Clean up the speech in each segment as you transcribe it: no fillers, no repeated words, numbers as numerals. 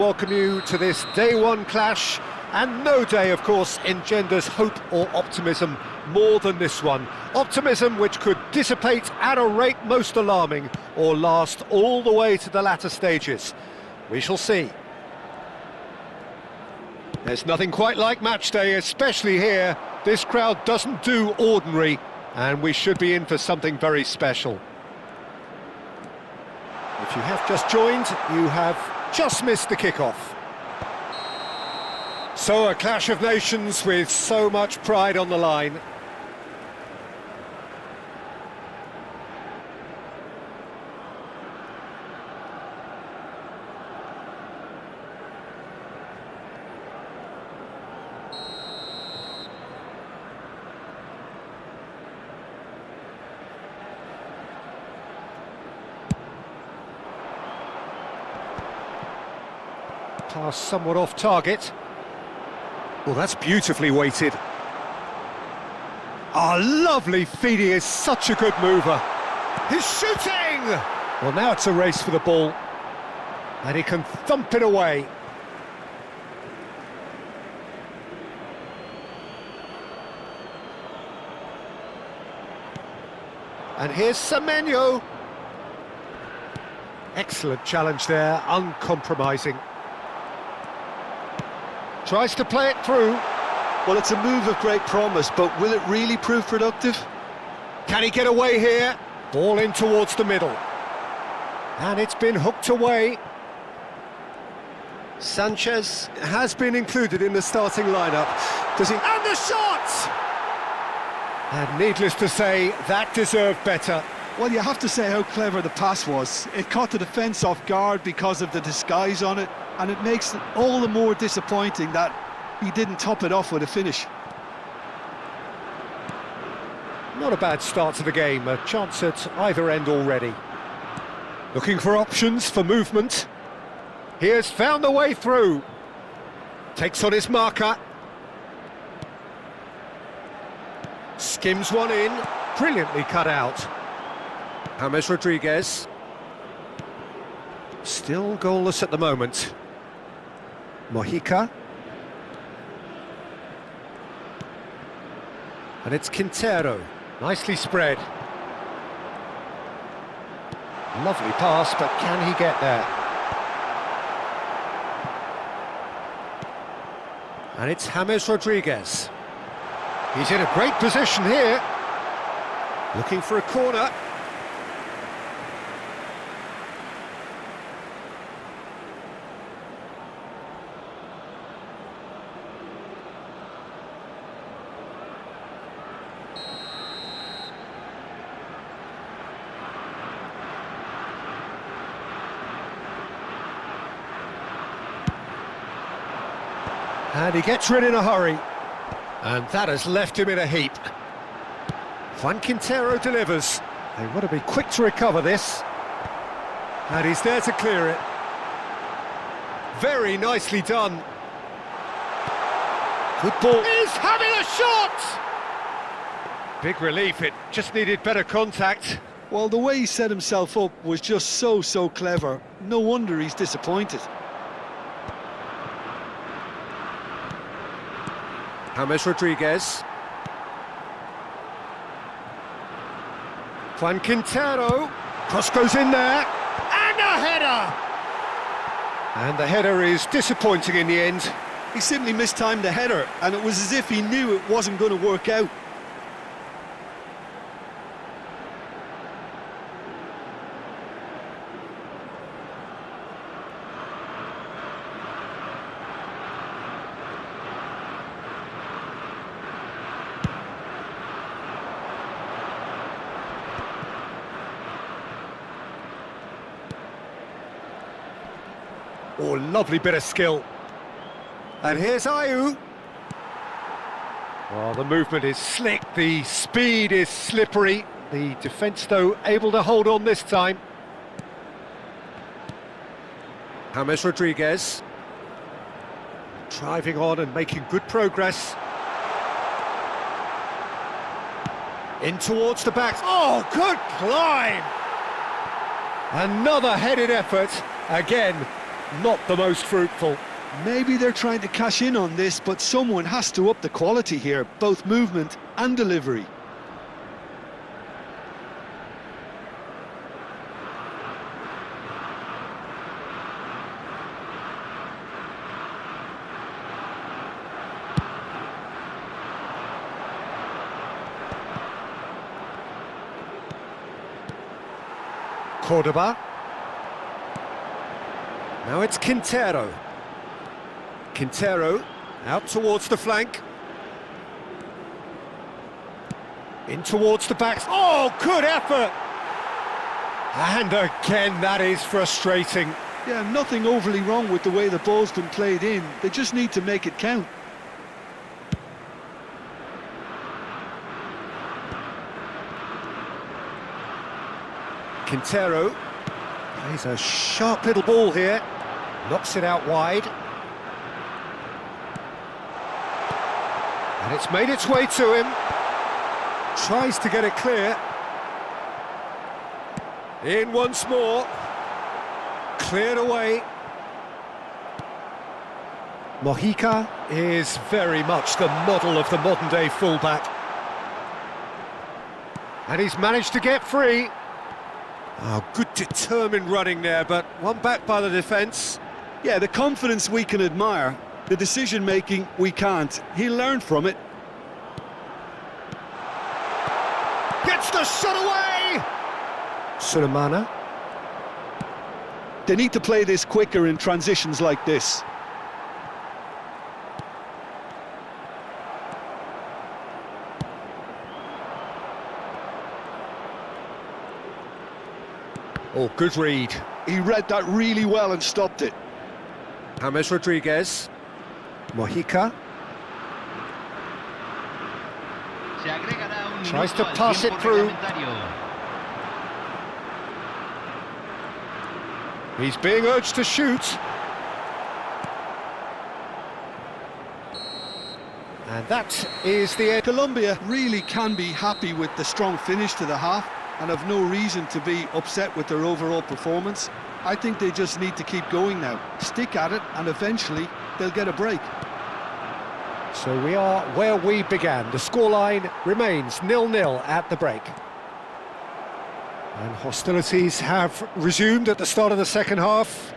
welcome you to this day one clash, and no day, of course, engenders hope or optimism more than this one. Optimism which could dissipate at a rate most alarming, or last all the way to the latter stages. We shall see. There's nothing quite like match day, especially here. This crowd doesn't do ordinary, and we should be in for something very special. If you have just joined, you have just missed the kickoff. So a clash of nations with so much pride on the line. Pass somewhat off target. Well, that's beautifully weighted. Lovely feed, he is such a good mover. He's shooting! Well, now it's a race for the ball. And he can thump it away. And here's Semenyo. Excellent challenge there, uncompromising. Tries to play it through. Well, it's a move of great promise, but will it really prove productive? Can he get away here? Ball in towards the middle. And it's been hooked away. Sanchez has been included in the starting lineup. Does he? And the shot! And needless to say, that deserved better. Well, you have to say how clever the pass was. It caught the defence off guard because of the disguise on it, and it makes it all the more disappointing that he didn't top it off with a finish. Not a bad start to the game, a chance at either end already. Looking for options for movement. He has found the way through. Takes on his marker. Skims one in, brilliantly cut out. James Rodriguez. Still goalless at the moment. Mojica. And it's Quintero. Nicely spread. Lovely pass, but can he get there? And it's James Rodriguez. He's in a great position here. Looking for a corner. And he gets rid in a hurry. And that has left him in a heap. Juan Quintero delivers. They want to be quick to recover this. And he's there to clear it. Very nicely done. Good ball. He's having a shot! Big relief, it just needed better contact. Well, the way he set himself up was just so clever. No wonder he's disappointed. James Rodriguez. Juan Quintero. Cross goes in there. And a header! And the header is disappointing in the end. He simply mistimed the header, and it was as if he knew it wasn't going to work out. Oh, lovely bit of skill. And here's Ayew. Well, the movement is slick, the speed is slippery. The defence, though, able to hold on this time. James Rodriguez. Driving on and making good progress. In towards the back. Oh, good climb! Another headed effort. Again, not the most fruitful. Maybe they're trying to cash in on this, but someone has to up the quality here, both movement and delivery. Cordoba. Now it's Quintero. Quintero out towards the flank. In towards the back. Oh, good effort! And again, that is frustrating. Yeah, nothing overly wrong with the way the ball's been played in. They just need to make it count. Quintero plays a sharp little ball here. Knocks it out wide. And it's made its way to him. Tries to get it clear. In once more. Cleared away. Mojica is very much the model of the modern-day fullback. And he's managed to get free. Oh, good determined running there, but one back by the defence. Yeah, the confidence we can admire, the decision-making we can't. He learned from it. Gets the shot away! Sulemana. They need to play this quicker in transitions like this. Oh, good read. He read that really well and stopped it. James Rodriguez. Mojica. Tries to pass it through. He's being urged to shoot. And that is the end. Colombia really can be happy with the strong finish to the half and have no reason to be upset with their overall performance. I think they just need to keep going now, stick at it, and eventually they'll get a break. So we are where we began. The scoreline remains 0-0 at the break. And hostilities have resumed at the start of the second half.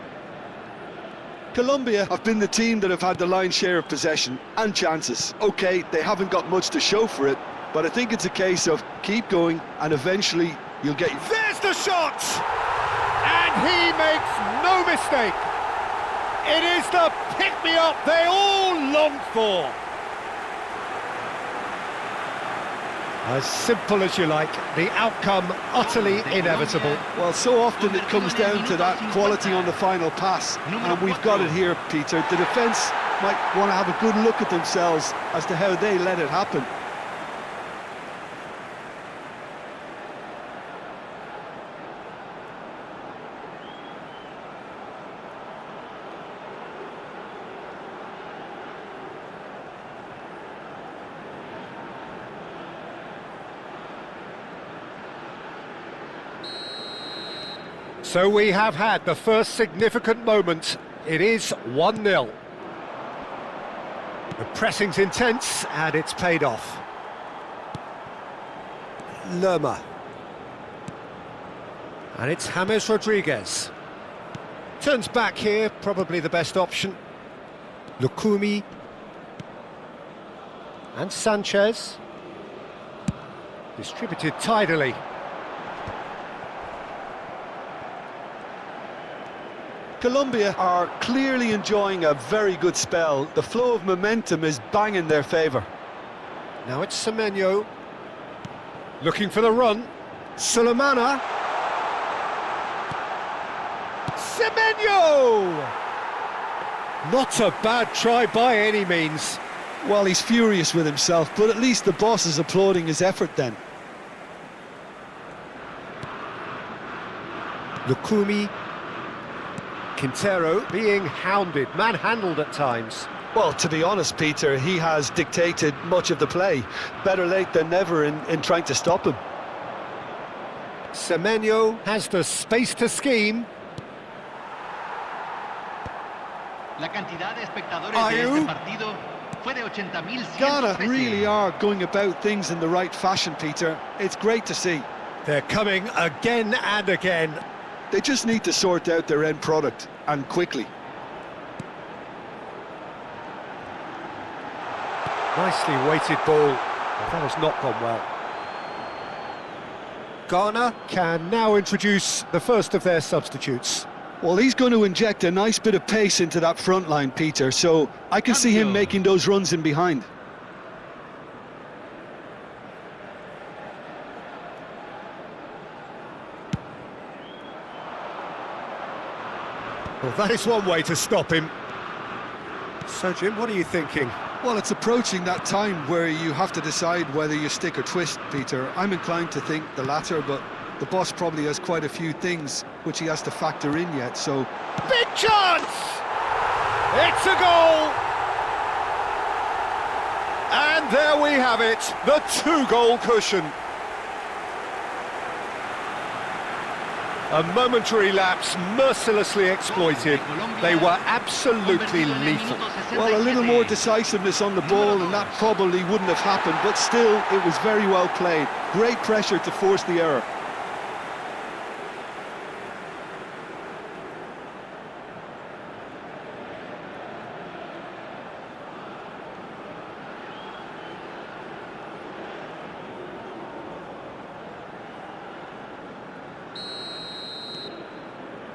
Colombia have been the team that have had the lion's share of possession and chances. OK, they haven't got much to show for it, but I think it's a case of keep going and eventually you'll get... There's the shot! And he makes no mistake. It is the pick-me-up they all longed for. As simple as you like, the outcome utterly inevitable. Well, so often it comes down to that quality on the final pass, and we've got it here, Peter. The defence might want to have a good look at themselves as to how they let it happen. So we have had the first significant moment. It is 1-0. The pressing's intense and it's paid off. Lerma. And it's James Rodriguez. Turns back here, probably the best option. Lukumi. And Sanchez. Distributed tidily. Colombia are clearly enjoying a very good spell. The flow of momentum is bang in their favour. Now it's Semenyo. Looking for the run. Sulemana. Semenyo! Not a bad try by any means. Well, he's furious with himself, but at least the boss is applauding his effort then. Lukumi. Quintero being hounded, manhandled at times. Well, to be honest, Peter, he has dictated much of the play. Better late than never in trying to stop him. Semenyo has the space to scheme. La cantidad de espectadores Are de you? este partido fue de 80.113. Ghana really are going about things in the right fashion, Peter. It's great to see. They're coming again and again. They just need to sort out their end product, and quickly. Nicely weighted ball. Well, that has not gone well. Ghana can now introduce the first of their substitutes. Well, he's going to inject a nice bit of pace into that front line, Peter, so I can see him making those runs in behind. Well, that is one way to stop him. So, Jim, what are you thinking? Well, it's approaching that time where you have to decide whether you stick or twist, Peter. I'm inclined to think the latter, but the boss probably has quite a few things which he has to factor in yet, so... Big chance! It's a goal! And there we have it, the two-goal cushion. A momentary lapse mercilessly exploited. They were absolutely lethal. Well, a little more decisiveness on the ball and that probably wouldn't have happened, but still, it was very well played. Great pressure to force the error.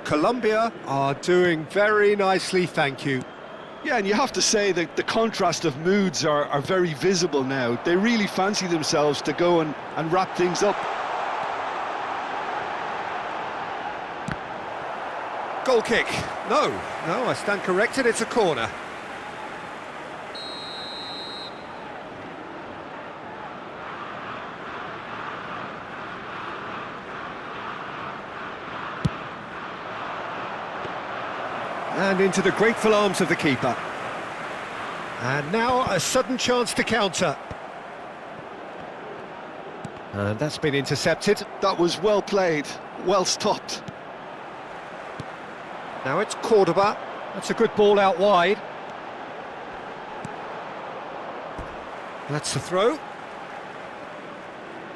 Colombia are doing very nicely, thank you. Yeah, and you have to say that the contrast of moods are very visible now. They really fancy themselves to go and wrap things up. Goal kick. No, I stand corrected, it's a corner. And into the grateful arms of the keeper. And now a sudden chance to counter. And that's been intercepted. That was well played, well stopped. Now it's Cordoba. That's a good ball out wide. That's the throw.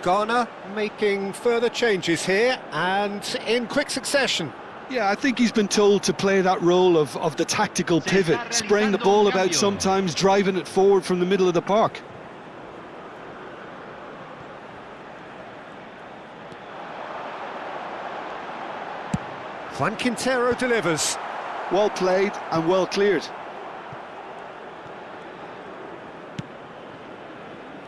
Ghana making further changes here and in quick succession. Yeah, I think he's been told to play that role of the tactical pivot, spraying the ball about sometimes, driving it forward from the middle of the park. Juan Quintero delivers. Well played and well cleared.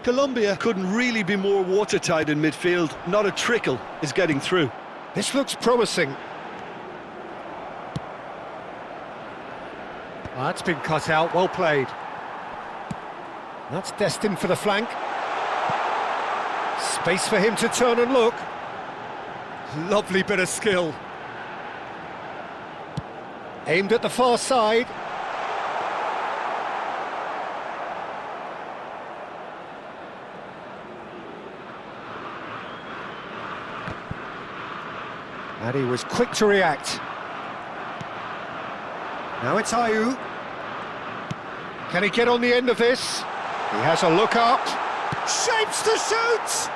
Colombia couldn't really be more watertight in midfield. Not a trickle is getting through. This looks promising. That's been cut out, well played. That's destined for the flank. Space for him to turn and look. Lovely bit of skill. Aimed at the far side. And he was quick to react. Now it's Ayew. Can he get on the end of this? He has a look up. Shapes to shoot!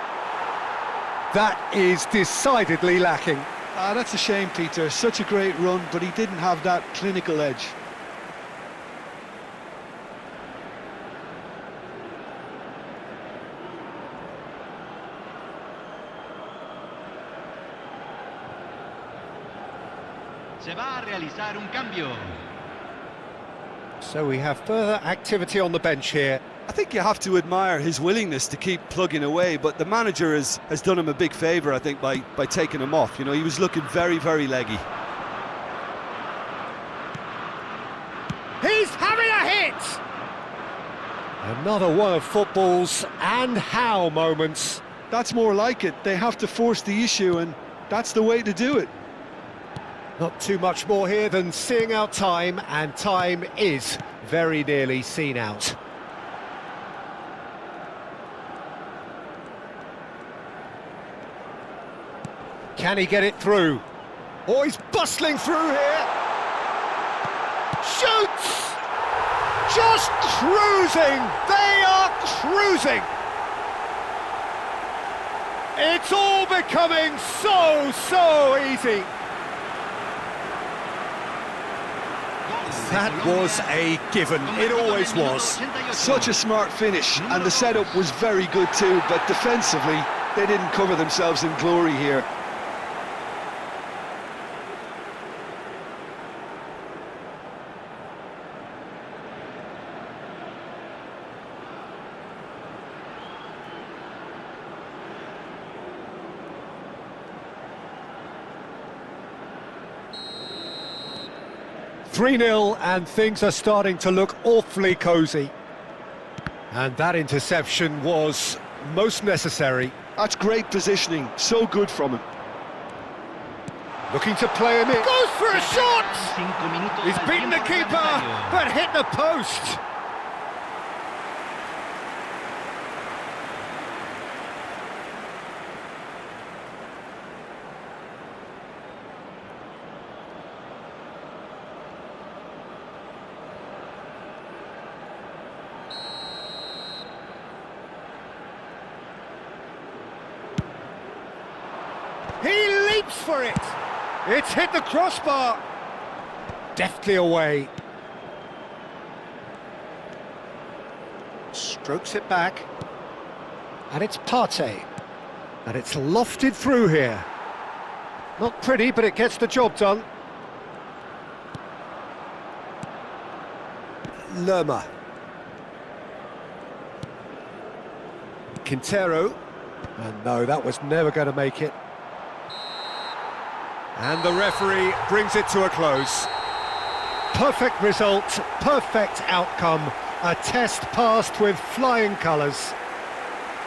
That is decidedly lacking. That's a shame, Peter. Such a great run, but he didn't have that clinical edge. Se va a realizar un cambio. So we have further activity on the bench here. I think you have to admire his willingness to keep plugging away, but the manager has done him a big favour, I think, by taking him off. You know, he was looking very, very leggy. He's having a hit! Another one of football's and how moments. That's more like it. They have to force the issue, and that's the way to do it. Not too much more here than seeing out time, and time is very nearly seen out. Can he get it through? Oh, he's bustling through here! shoots! Just cruising! They are cruising! It's all becoming so easy. That was a given, it always was. Such a smart finish, and the setup was very good too, but defensively, they didn't cover themselves in glory here. "3-0 and things are starting to look awfully cosy. And that interception was most necessary. That's great positioning, so good from him. Looking to play him in. Goes for a shot! He's beaten the keeper, but hit the post. He leaps for it! It's hit the crossbar! Deftly away. Strokes it back. And it's Partey. And it's lofted through here. Not pretty, but it gets the job done. Lerma. Quintero. And no, that was never going to make it. And the referee brings it to a close. Perfect result, perfect outcome. A test passed with flying colours.